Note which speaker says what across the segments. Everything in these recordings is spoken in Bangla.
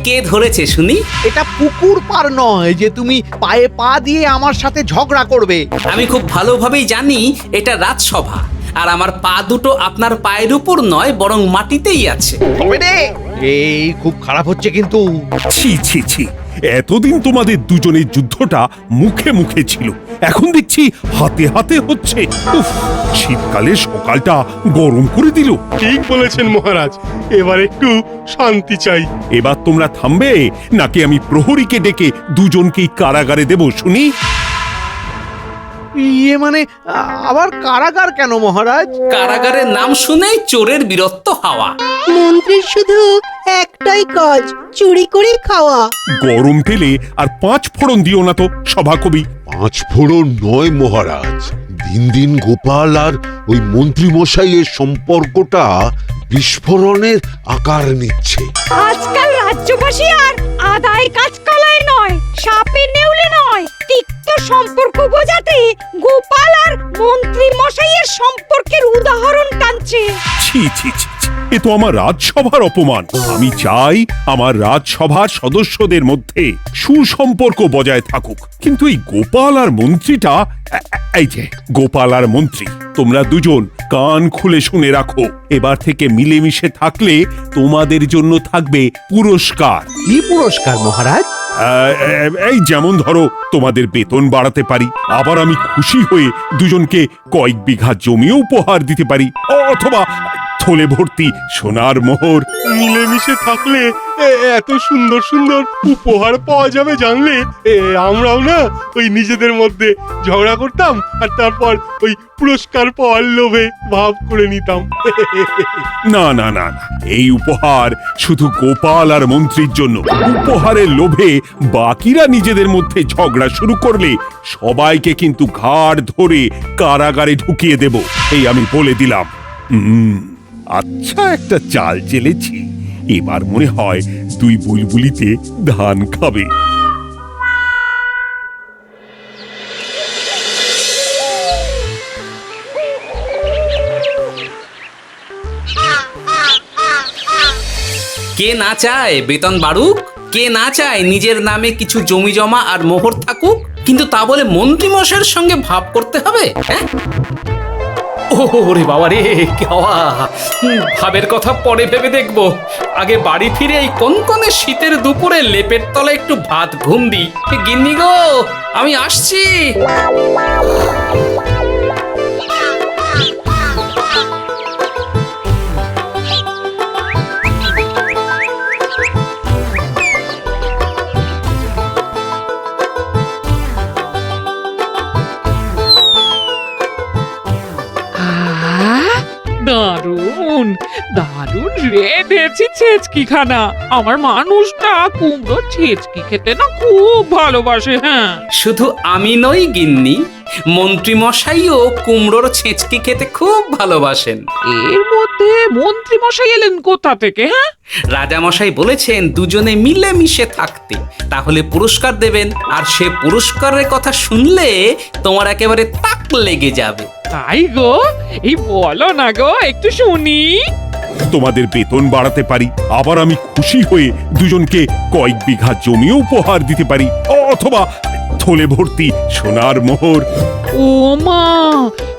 Speaker 1: কে ধরেছে শুনি?
Speaker 2: এটা পুকুর পার নয় যে তুমি পায়ে পা দিয়ে আমার সাথে ঝগড়া করবে।
Speaker 1: আমি খুব ভালোভাবেই জানি এটা রাজসভা, আর আমার পা দুটো আপনার পায়ের উপর নয় বরং মাটিতেই আছে।
Speaker 2: তবে রে, এই খুব খারাপ হচ্ছে কিন্তু।
Speaker 3: ছি ছি ছি, এতদিন তোমাদের দুজনের যুদ্ধটা মুখে মুখে ছিল, এখন দেখছি হাতে হাতে হচ্ছে। উফ, শীতকালে সকালটা গরম করে দিল।
Speaker 4: ঠিক বলেছেন মহারাজ, এবার একটু শান্তি চাই।
Speaker 3: এবার তোমরা থামবে নাকি আমি প্রহরীকে ডেকে দুজনকেই কারাগারে দেব শুনি?
Speaker 2: ইয়ে মানে আবার কারাগার কেন মহারাজ?
Speaker 1: কারাগারের নাম শুনেই চোরের বীরত্ব হাওয়া।
Speaker 5: মন্ত্রীর শুধু একটাই কাজ, চুরি করে খাওয়া।
Speaker 3: গরম তেলে আর 5 ফোড়ন দিও না তো সভাকবি।
Speaker 6: 5 ফোড়ন নয় মহারাজ, দিন দিন গোপাল আর ওই মন্ত্রী মশাইয়ের সম্পর্কটা বিস্ফোরণের আকার নিচ্ছে।
Speaker 7: আজকাল রাজ্যবাসী আর আদায় কাজ কলায় নয়, সাপে নেউলে নয়, তিক্ত সম্পর্ক বোঝাতে গোপাল আর মন্ত্রী মশাইয়ের সম্পর্কের উদাহরণ টানছে।
Speaker 3: ছি ছি ছি ছি, এ তো আমার রাজসভার অপমান। আমি চাই আমার রাজসভার সদস্যদের মধ্যে সুসম্পর্ক বজায় থাকুক, কিন্তু এই গোপাল আর মন্ত্রীটা, এই যে গোপাল আর মন্ত্রী, তোমরা দুজন কান খুলে শুনে রাখো। এবার থেকে মিলেমিশে থাকলে তোমাদের জন্য থাকবে পুরস্কার।
Speaker 2: কি পুরস্কার মহারাজ?
Speaker 3: এই যেমন ধরো, তোমাদের বেতন বাড়াতে পারি, আবার আমি খুশি হয়ে দুজনকে কয়েক বিঘা জমিও উপহার দিতে পারি, অথবা থলে ভর্তি সোনার মোহর।
Speaker 4: মিলেমিশে থাকলে এত সুন্দর সুন্দর উপহার পাওয়া যাবে জানলে আমরাও না ওই নিজেদের মধ্যে ঝগড়া করতাম আর তারপর ওই পুরস্কার পাওয়ার লোভে ভাব করে নিতাম।
Speaker 3: না না না না, এই উপহার শুধু গোপাল আর মন্ত্রীর জন্য। উপহারের লোভে বাকিরা নিজেদের মধ্যে ঝগড়া শুরু করলে সবাইকে কিন্তু ঘাড় ধরে কারাগারে ঢুকিয়ে দেব, এই আমি বলে দিলাম। আচ্ছা, একটা চাল চেলেছি, এবার মনে হয় দুই বুলবুলিতে ধান খাবে।
Speaker 1: কে না চায় বেতন বাড়ুক? কে না চায় নিজের নামে কিছু জমি জমা আর মোহর থাকুক? কিন্তু তা বলে মন্ত্রী মশাইয়ের সঙ্গে ভাব করতে হবে? হ্যাঁ, ওরে বাবা রে, কেওয়া ভাবের কথা পরে ভেবে দেখবো। আগে বাড়ি ফিরে এই কনকনে শীতের দুপুরে লেপের তলায় একটু ভাত ঘুম দিই। গিন্নি গো, আমি আসছি।
Speaker 8: দারুণ দারুণ রেঁধেছি ছেচকি খানা। আমার মানুষটা কুমড়ো ছেচকি খেতে না খুব ভালোবাসে। হ্যাঁ,
Speaker 1: শুধু আমি নই গিন্নি, মন্ত্রী মশাইও কুমড়োর ছেঁচকি খেতে খুব ভালোবাসেন।
Speaker 8: এর মধ্যে মন্ত্রী মশাই এলেন কোথা থেকে? হ্যাঁ,
Speaker 1: রাজা মশাই বলেছেন দুজনে মিলেমিশে থাকতে, তাহলে পুরস্কার দেবেন। আর সে পুরস্কারের কথা শুনলে তোমার একেবারে তাক লেগে যাবে।
Speaker 8: তাই গো, এই বলো না গো, একটু শুনি।
Speaker 3: তোমাদের বেতন বাড়াতে পারি, আবার আমি খুশি হয়ে দুজনকে কয়েক বিঘা জমিও উপহার দিতে পারি, অথবা থলে ভর্তি সোনার মোহর।
Speaker 8: ও মা,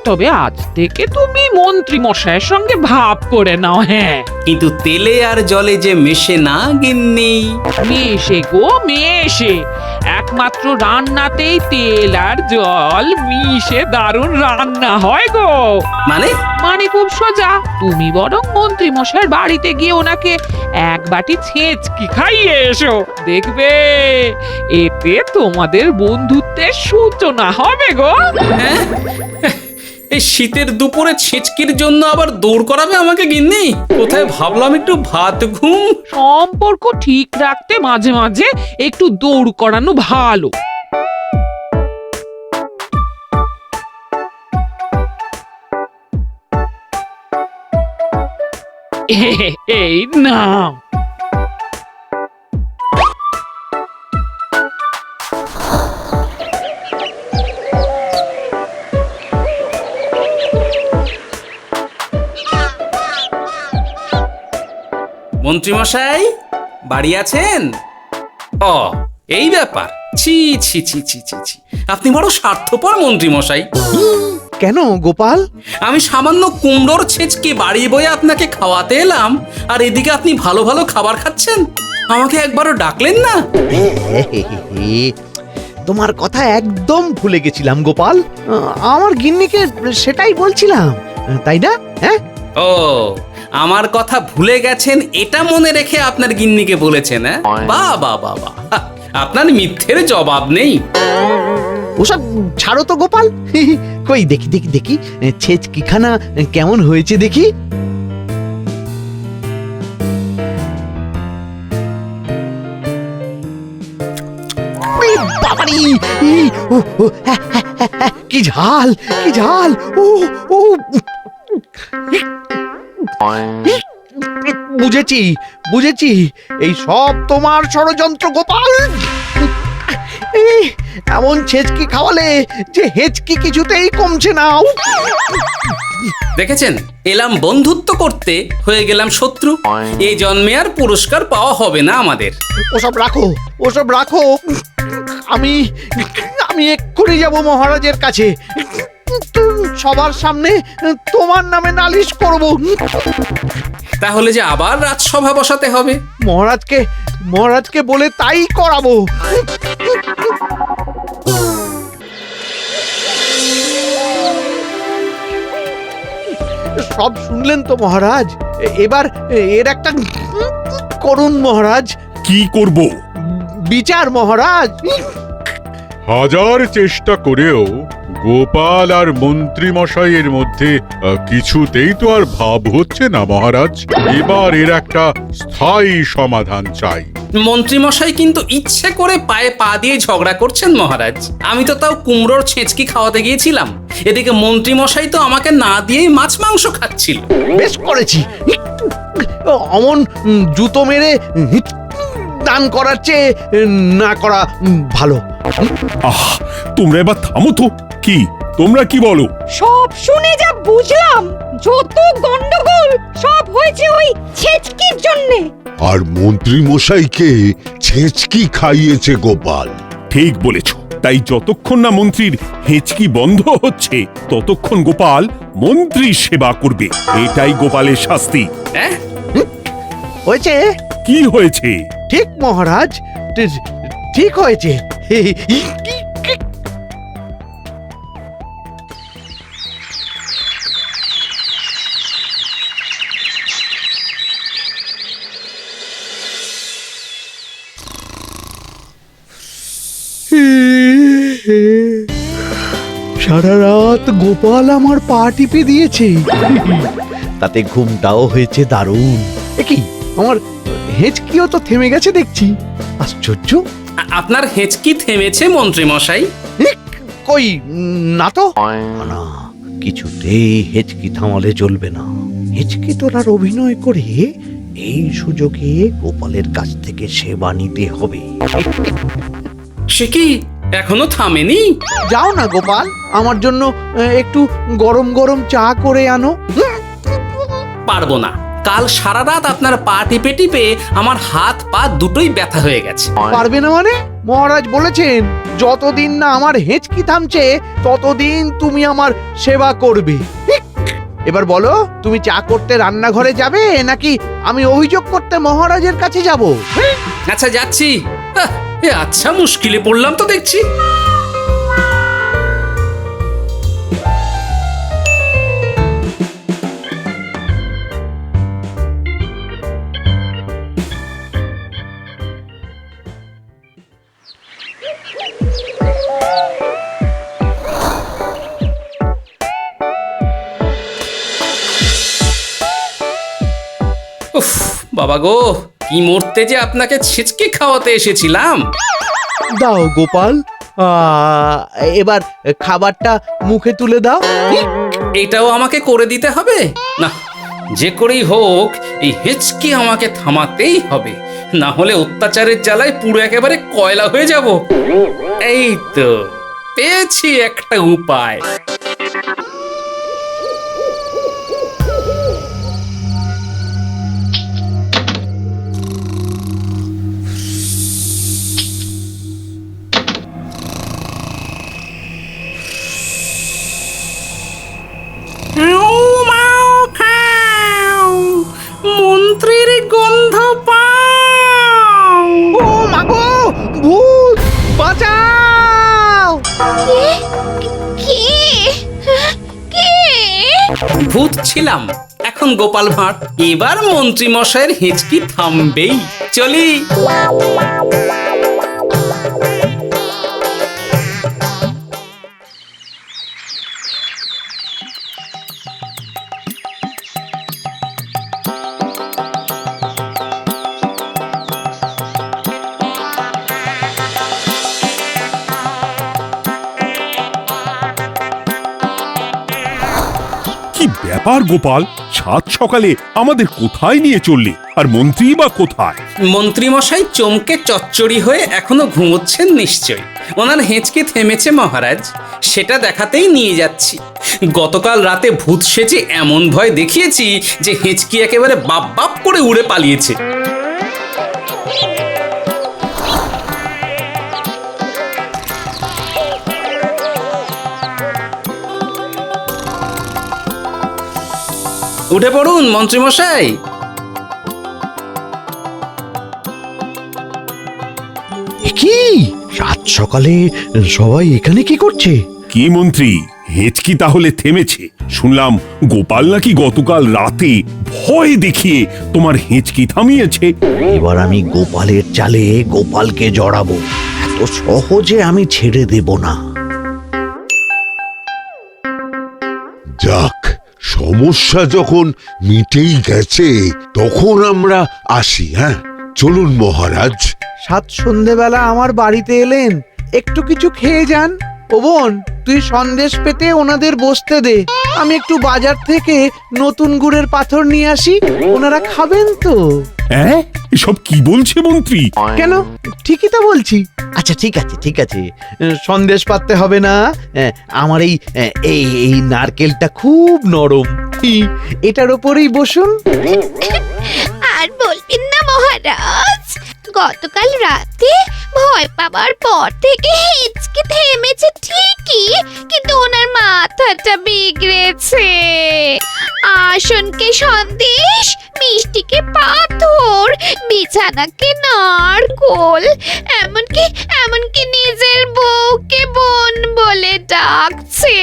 Speaker 8: তবে আজ থেকে তুমি মন্ত্রী মশাইয়ের সঙ্গে ভাব করে নাও। হ্যাঁ,
Speaker 1: কিন্তু তেলে আর জলে যে মেশে না গিন্নি।
Speaker 8: মেশে গো মেশে, একমাত্র রান্নাতেই তেল আর জল মিশে দারুণ রান্না হয় গো।
Speaker 1: মানে?
Speaker 8: মানে খুব সোজা, তুমি বরং মন্ত্রী মশাইয়ের বাড়িতে গিয়ে ওনাকে এক বাটি ছেঁচকি খাইয়ে এসো, দেখবে এতে তোমাদের বন্ধুত্বের সূচনা হবে গো।
Speaker 1: হ্যাঁ, এই শীতের দুপুরে ছেঁচকির জন্য আবার দৌড় করাবে আমাকে গিন্নি? কোথায় ভাবলাম একটু ভাত ঘুম।
Speaker 8: সম্পর্ক ঠিক রাখতে মাঝে মাঝে একটু দৌড় করানো ভালো। এই নাও।
Speaker 1: মন্ত্রী মশাই, বাড়ি আছেন? ও, এই ব্যাপার। ছি ছি ছি ছি ছি ছি, আপনি বড় স্বার্থপর মন্ত্রী মশাই।
Speaker 2: কেন গোপাল?
Speaker 1: আমি সামান্য কুমড়োর ছেঁচকে বাড়ি বয়ে আপনাকে খাওয়াতে এলাম, আর এদিকে আপনি ভালো ভালো খাবার খাচ্ছেন। আমাকে একবারও ডাকলেন না?
Speaker 2: তোমার কথা একদম ভুলে গেছিলাম গোপাল। আমার গিন্নিকে সেটাই বলছিলাম, তাই না? হ্যাঁ,
Speaker 1: ও, আমার কথা ভুলে গেছেন এটা মনে রেখে আপনার গিন্নিকে বলেছেন? হ্যাঁ, বাহ বাহ বাহ বাহ, আপনার মিথ্যের জবাব নেই।
Speaker 2: ওসব ছাড়ো তো গোপাল। কই দেখি দেখি দেখি ছেচকিখানা কেমন হয়েছে দেখি। ওরে বাবারে! ও, ও, কি ঝাল, কি ঝাল! ও ও, বুঝেছি বুঝেছি, এই সব তোমার ষড়যন্ত্র গোপাল। এই, এমন ছেচকি খাওয়ালে যে হেচকি কিছুতেই কমছে না।
Speaker 1: দেখেছেন, এলাম বন্ধুত্ব করতে, হয়ে গেলাম শত্রু। এই জন্মে আর পুরস্কার পাওয়া হবে না আমাদের।
Speaker 2: ওসব রাখো, ওসব রাখো। আমি আমি এক্ষুনি যাব মহারাজের কাছে, সবার সামনে তোমার নামে নালিশ করব।
Speaker 1: তাহলে যে আবার রাজসভা বসাতে হবে।
Speaker 2: মহারাজকে মহারাজকে বলে তাই করাবো। সব শুনলেন তো মহারাজ? এবার এর একটা করুন মহারাজ,
Speaker 3: কি করব?
Speaker 2: বিচার মহারাজ।
Speaker 9: হাজার চেষ্টা করেও গোপাল আর মন্ত্রী মশাইয়ের মধ্যে কিছুতেই তো আর ভাব হচ্ছে না মহারাজ। এবার এর একটা স্থায়ী সমাধান চাই।
Speaker 1: মন্ত্রী মশাই কিন্তু ইচ্ছে করে পায়ে পা দিয়ে ঝগড়া করছেন মহারাজ। আমি তো তাও কুমড়োর ছেঁচকি খাওয়াতে গিয়েছিলাম, এদিকে মন্ত্রী মশাই তো আমাকে না দিয়েই মাছ মাংস খাচ্ছিল।
Speaker 2: বেশ করেছি, অমন জুতো মেরে দান করার চেয়ে না করা ভালো।
Speaker 3: আহ, তোমরা এবার থামো তো। কি তোমরা কি বলো?
Speaker 7: সব শুনে যা বুঝলাম, যত গন্ডগোল সব হয়েছে ওই ছেচকির জন্যে।
Speaker 6: আর মন্ত্রী মশাইকে ছেঁচকি খাইয়েছে গোপাল।
Speaker 3: ঠিক বলেছ। তাই যতক্ষণ না মন্ত্রীর হেঁচকি বন্ধ হচ্ছে ততক্ষণ গোপাল মন্ত্রীর সেবা করবে। এটাই গোপালের শাস্তি।
Speaker 1: হ্যাঁ,
Speaker 2: হয়েছে?
Speaker 3: কি হয়েছে?
Speaker 2: ঠিক মহারাজ, ঠিক হয়েছে। সারা রাত গোপাল আমার পা টিপে দিয়েছে, তাতে ঘুমটাও হয়েছে দারুণ। কি আমার হেঁচকিও তো থেমে গেছে দেখছি, আশ্চর্য।
Speaker 1: আপনার হেঁচকি থেমেছে মন্ত্রী মশাই?
Speaker 2: কই না তো। না, কিছুতেই হেঁচকি থামালে চলবে না। হেঁচকি তোলার অভিনয় করে এই সুযোগে গোপালের কাছ থেকে সেবা নিতে হবে।
Speaker 1: সে কি এখনো থামেনি?
Speaker 2: যাও না গোপাল, আমার জন্য একটু গরম গরম চা করে আনো।
Speaker 1: পারবো না। কাল সারা রাত আপনার পা টিপে টিপে আমার হাত পা দুটোই ব্যথা হয়ে গেছে।
Speaker 2: পারবে না মানে? মহারাজ বলেছেন যতদিন না আমার হেঁচকি থামছে ততদিন তুমি আমার সেবা করবে। এবার বলো, তুমি চা করতে রান্নাঘরে যাবে নাকি আমি অভিযোগ করতে মহারাজের কাছে যাব?
Speaker 1: আচ্ছা, যাচ্ছি। আচ্ছা, মুশকিলে পড়লাম তো দেখছি। উফ, বাবা গো, কি মরতে যে আপনাকে ছেচকে খাওয়াতে এসেছিলাম।
Speaker 2: দাও গোপাল, এবার খাবারটা মুখে তুলে দাও।
Speaker 1: এটাও আমাকে করে দিতে হবে? না, যে করেই হোক এই হেঁচকি আমাকে থামাতেই হবে, না হলে অত্যাচারের জ্বালায় পুরো একেবারে কয়লা হয়ে যাব। এই তো পেয়েছি একটা উপায়। ভূত ছিলাম, এখন গোপাল ভাঁড়। এবার মন্ত্রী মশাইয়ের হেঁচকি থামবেই। চলি।
Speaker 3: কি ব্যাপার গোপাল, সাত সকালে আমাদের কোথায় নিয়ে চললি? আর মন্ত্রী বা কোথায়?
Speaker 1: মন্ত্রী মশাই চমকে চচ্চড়ি হয়ে এখনো ঘুমোচ্ছেন নিশ্চয়ই। ওনার হেঁচকি থেমেছে মহারাজ, সেটা দেখাতেই নিয়ে যাচ্ছি। গতকাল রাতে ভূত সেজে এমন ভয় দেখিয়েছি যে হেঁচকি একেবারে বাপ বাপ করে উড়ে পালিয়েছে। উঠে পড়ুন মন্ত্রী মশাই।
Speaker 2: কি সাত সকালে সবাই এখানে কি করছে?
Speaker 3: কি মন্ত্রী, হেঁচকি তাহলে থেমেছে? শুনলাম গোপাল নাকি গতকাল রাতে ভয় দেখিয়ে তোমার হেঁচকি থামিয়েছে।
Speaker 2: এবার আমি গোপালের চালে গোপালকে জড়াবো, এত সহজে আমি ছেড়ে দেব না।
Speaker 6: যাক, সমস্যা যখন মিটেই গেছে তখন আমরা আসি। হ্যাঁ, চলুন মহারাজ।
Speaker 2: সাত সন্ধেবেলা আমার বাড়িতে এলেন, একটু কিছু খেয়ে যান। ও বোন, তুই সন্দেশ পেতে ওনাদের বসতে দে, আমি একটু বাজার থেকে নতুন গুড়ের পাথর নিয়ে আসি, ওনারা খাবেন তো।
Speaker 3: হ্যাঁ, এসব কি বলছে মন্ত্রী?
Speaker 2: কেন, ঠিকই তো বলছি। আচ্ছা ঠিক আছে ঠিক আছে, সন্দেশ পাততে হবে না। আমার এই এই এই নারকেলটা খুব নরম, এটার ওপরেই বসুন।
Speaker 10: আর বলবেন না মহারাজ, গতকাল রাতে ভয় পাবার পর থেকে হেঁচকি থেমেছে ঠিকই, কিন্তু ওনার মাথাটা বিগড়েছে। আসনকে সন্দেশ, মিষ্টিকে পাথর, বিছানাকে নারকোল, এমনকি নিজের বউকে বোন বলে ডাকছে।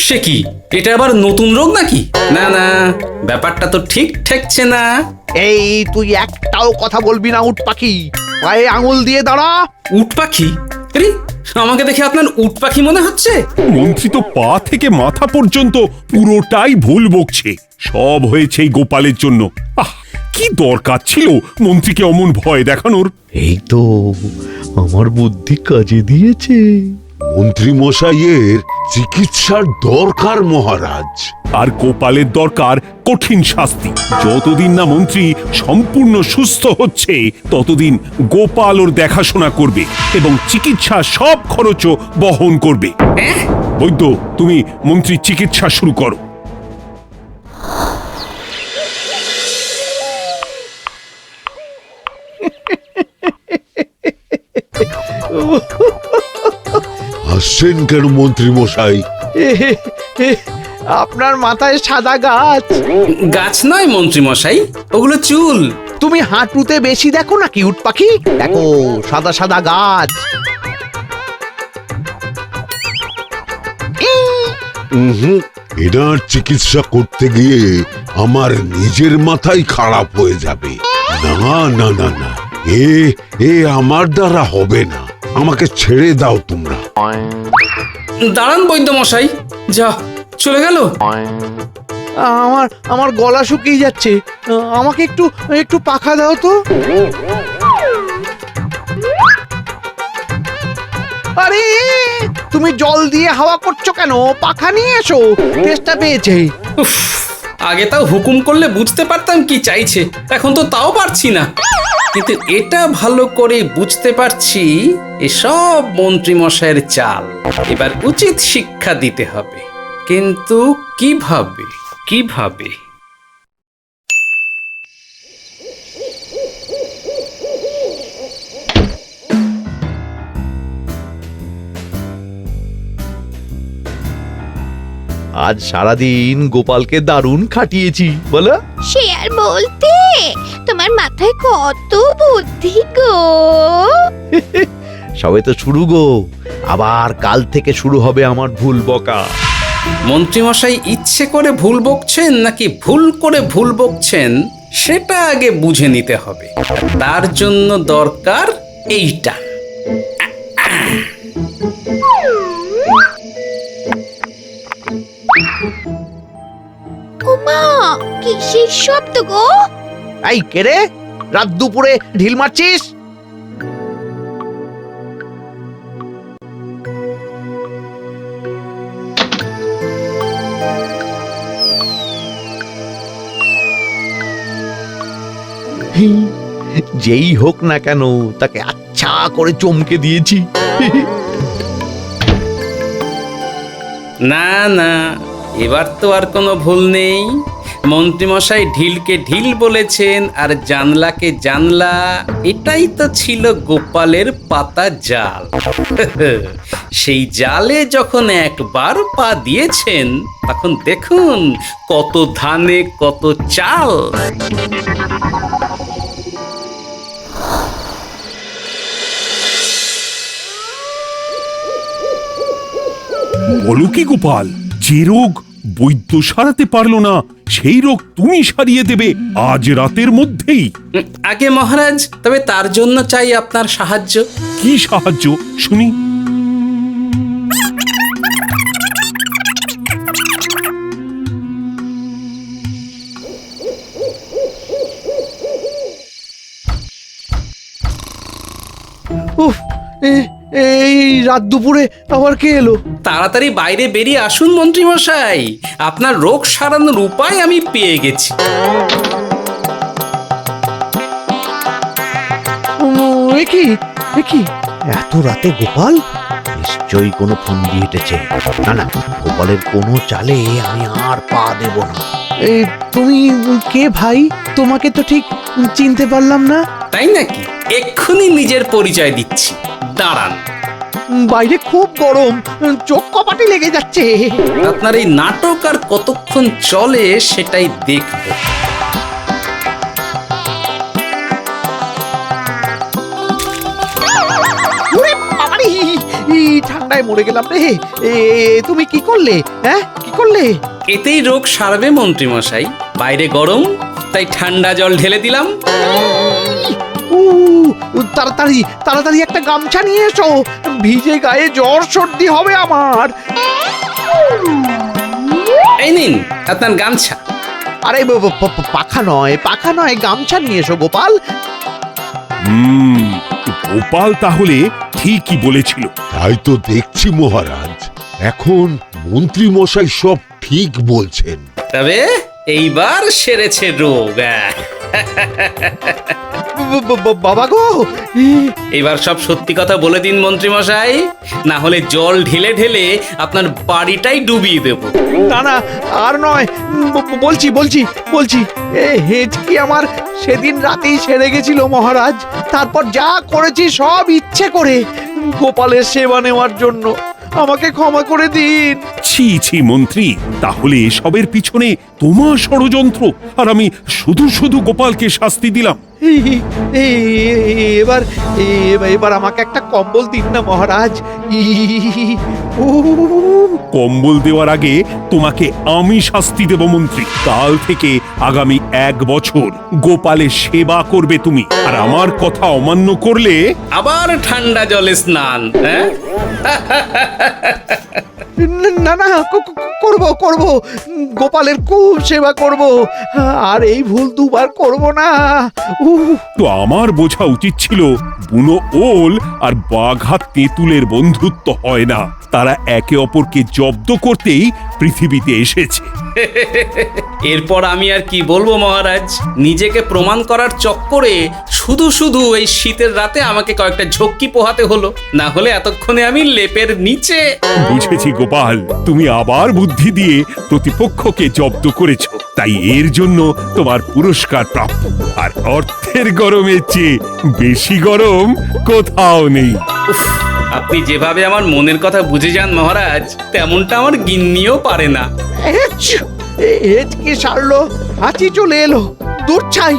Speaker 1: সে কি, এটা আবার নতুন রোগ নাকি? না না, ব্যাপারটা তো ঠিক ঠেকছে না।
Speaker 2: এই তুই একটাও কথা বলবি না, উট পাখি, পায়ে আঙুল দিয়ে দাঁড়া।
Speaker 1: উট পাখি? আরে, আমাকে দেখে আপনার উট পাখি মনে হচ্ছে?
Speaker 3: মন্ত্রী তো পা থেকে মাথা পর্যন্ত পুরোটাই ভুল বকছে। সব হয়েছে এই গোপালের জন্য। আহ, কি দরকার ছিল মন্ত্রীকে অমন ভয় দেখানোর?
Speaker 2: এই তো আমার বুদ্ধি কাজে দিয়েছে।
Speaker 6: মন্ত্রী মশাইয়ের চিকিৎসার দরকার মহারাজ।
Speaker 3: আর গোপালের দরকার কঠিন শাস্তি। যতদিন না মন্ত্রী সম্পূর্ণ সুস্থ হচ্ছে ততদিন গোপাল ওর দেখাশোনা করবে এবং চিকিৎসা সব খরচও বহন করবে। বৈদ্য, তুমি মন্ত্রীর চিকিৎসা শুরু করো।
Speaker 6: হাসছেন কেন মন্ত্রী মশাই?
Speaker 2: আপনার মাথায় সাদা গাছ।
Speaker 1: গাছ নয় মন্ত্রী মশাই, ওগুলো চুল।
Speaker 2: তুমি হাঁটুতে বেশি দেখো নাকি উট পাখি? দেখো সাদা সাদা গাছ।
Speaker 6: এনার চিকিৎসা করতে গিয়ে আমার নিজের মাথাই খারাপ হয়ে যাবে। না না না না, এ আমার দ্বারা হবে না, আমাকে ছেড়ে দাও তোমরা।
Speaker 1: দাঁড়ান বৈদ্য মশাই, যা চলে গেল।
Speaker 2: আমার গলা শুকিয়ে যাচ্ছে, আমাকে একটু একটু পাখা দাও তো। আরে তুমি জল দিয়ে হাওয়া করছো কেন? পাখা নিয়ে এসো, তেষ্টা পেয়েছে।
Speaker 1: উফ, আগে তাও হুকুম করলে বুঝতে পারতাম কি চাইছে, এখন তো তাও পারছি না। কিন্তু এটা ভালো করে বুঝতে পারছি এসব মন্ত্রী মশাইয়ের চাল। এবার উচিত শিক্ষা দিতে হবে, কিন্তু কিভাবে কিভাবে?
Speaker 2: আজ সারাদিন গোপালকে দারুণ খাটিয়েছি, বলো।
Speaker 10: সে আর বলতে, তোমার মাথায় কত বুদ্ধি গো।
Speaker 2: সবে তো শুরু গো, আবার কাল থেকে শুরু হবে আমার ভুল বকা।
Speaker 1: মন্ত্রীমশাই ইচ্ছে করে ভুল বকছেন নাকি ভুল করে ভুল বকছেন সেটা আগে বুঝে নিতে হবে। তার জন্য দরকার এইটা।
Speaker 10: ওমা কিসের শব্দ গো?
Speaker 2: এই কে রে, রাত দুপুরে ঢিল মারছিস? যেই হোক না কেন তাকে আচ্ছা করে চমকে দিয়েছি।
Speaker 1: না না, এবার তো আর কোনো ভুল নেই। মন্ত্রীমশাই ঢিলকে ঢিল বলেছেন আর জানলাকে জানলা, এটাই তো ছিল গোপালের পাতা জাল। সেই জালে যখন একবার পা দিয়েছেন তখন দেখুন কত ধানে কত চাল।
Speaker 3: বলো কি গোপাল, যে রোগ বৈদ্য সারাতে পারলো না সেই রোগ তুমি সারিয়ে দেবে আজ রাতের মধ্যেই?
Speaker 1: আগে মহারাজ, তবে তার জন্য চাই আপনার সাহায্য।
Speaker 3: কি সাহায্য শুনি?
Speaker 2: উফ, এই রাত দুপুরে আবার কে এলো?
Speaker 1: তাড়াতাড়ি বাইরে বেরিয়ে আসুন মন্ত্রীমশাই, আপনার রোগ সারানোর উপায় আমি পেয়ে গেছি।
Speaker 2: কি এত রাতে গোপাল? নিশ্চয়ই কোনো ফন্দি হেঁটেছে। না না, গোপালের কোনো চালে আমি আর পা দেব না। তুমি কে ভাই? তোমাকে তো ঠিক চিনতে পারলাম না।
Speaker 1: তাই নাকি? এক্ষুনি নিজের পরিচয় দিচ্ছি, দাঁড়ান।
Speaker 2: বাইরে খুব গরম, চোখ কপাটে লেগে যাচ্ছে।
Speaker 1: আপনার এই নাটক আর কতক্ষণ চলে সেটাই দেখবো।
Speaker 2: ওরে বাবারে, এই ঠান্ডায় মরে গেলাম রে। তুমি কি করলে? হ্যাঁ, কি করলে?
Speaker 1: এতেই রোগ সারবে মন্ত্রীমশাই। বাইরে গরম, তাই ঠান্ডা জল ঢেলে দিলাম।
Speaker 2: তাড়াতাড়ি তাড়াতাড়ি একটা গামছা নিয়ে এসো, ভিজে গায়ে জ্বর সর্দি হবে আমার।
Speaker 1: এই নিন আপনার গামছা।
Speaker 2: আরে পাখা নয়, পাখা নয়, গামছা নিয়ে এসো গোপাল।
Speaker 3: গোপাল তাহলে ঠিকই বলেছিল।
Speaker 6: তাই তো দেখছি মহারাজ, এখন মন্ত্রী মশাই সব ঠিক বলছেন।
Speaker 1: তবে এইবার সেরেছে রোগ।
Speaker 2: বাবা গো,
Speaker 1: এবার সব সত্যি কথা বলে দিন মন্ত্রীমশাই, না হলে জল ঢেলে ঢেলে আপনার বাড়িটাই ডুবিয়ে দেব।
Speaker 2: না না, আর নয়, বলছি বলছি বলছি, হেঁচকি আমার সেদিন রাতেই সেরে গেছিল মহারাজ। তারপর যা করেছি সব ইচ্ছে করে, গোপালের সেবা নেওয়ার জন্য। আমাকে ক্ষমা করে দিন।
Speaker 3: ছি ছি মন্ত্রী, তাহলে এসবের পিছনে তোমার ষড়যন্ত্র, আর আমি শুধু শুধু গোপালকে শাস্তি দিলাম।
Speaker 2: এবার এবার আমাকে একটা কম্বল দিন না মহারাজ।
Speaker 3: কম্বল দেওয়ার আগে তোমাকে আমি শাস্তি দেব মন্ত্রী। কাল থেকে আগামী 1 বছর গোপালের সেবা করবে তুমি, আর আমার কথা অমান্য করলে
Speaker 1: আবার ঠান্ডা জলে স্নান। হ্যাঁ,
Speaker 2: না না, করব করব, গোপালের খুব সেবা করব, আর এই ভুল দুবার করব না।
Speaker 3: তো আমার বোঝা উচিত ছিল বুনো ওল আর বাঘা তেঁতুলের বন্ধুত্ব হয় না, তারা একে অপরকে জব্দ করতেই পৃথিবীতে এসেছে।
Speaker 1: এরপর আমি আর কি বলবো মহারাজ, নিজেকে প্রমাণ করার চক্করে শুধু শুধু এই শীতের রাতে আমাকে কয়েকটা ঝক্কি পোহাতে হলো, না হলে এতক্ষণে আমি লেপের নিচে।
Speaker 3: বুঝেছি গোপাল, তুমি আবার বুদ্ধি দিয়ে প্রতিপক্ষকে জব্দ করেছো, তাই এর জন্য তোমার পুরস্কার প্রাপ্ত। আর অর্থের গরমের চেয়ে বেশি গরম কোথাও নেই।
Speaker 1: উফ, আপনি যেভাবে আমার মনের কথা বুঝে যান মহারাজ, তেমনটা আমার গিন্নিও পারে না।
Speaker 2: হেঁচকি সারলো, হাঁচি চলে এলো, দূর ছাই।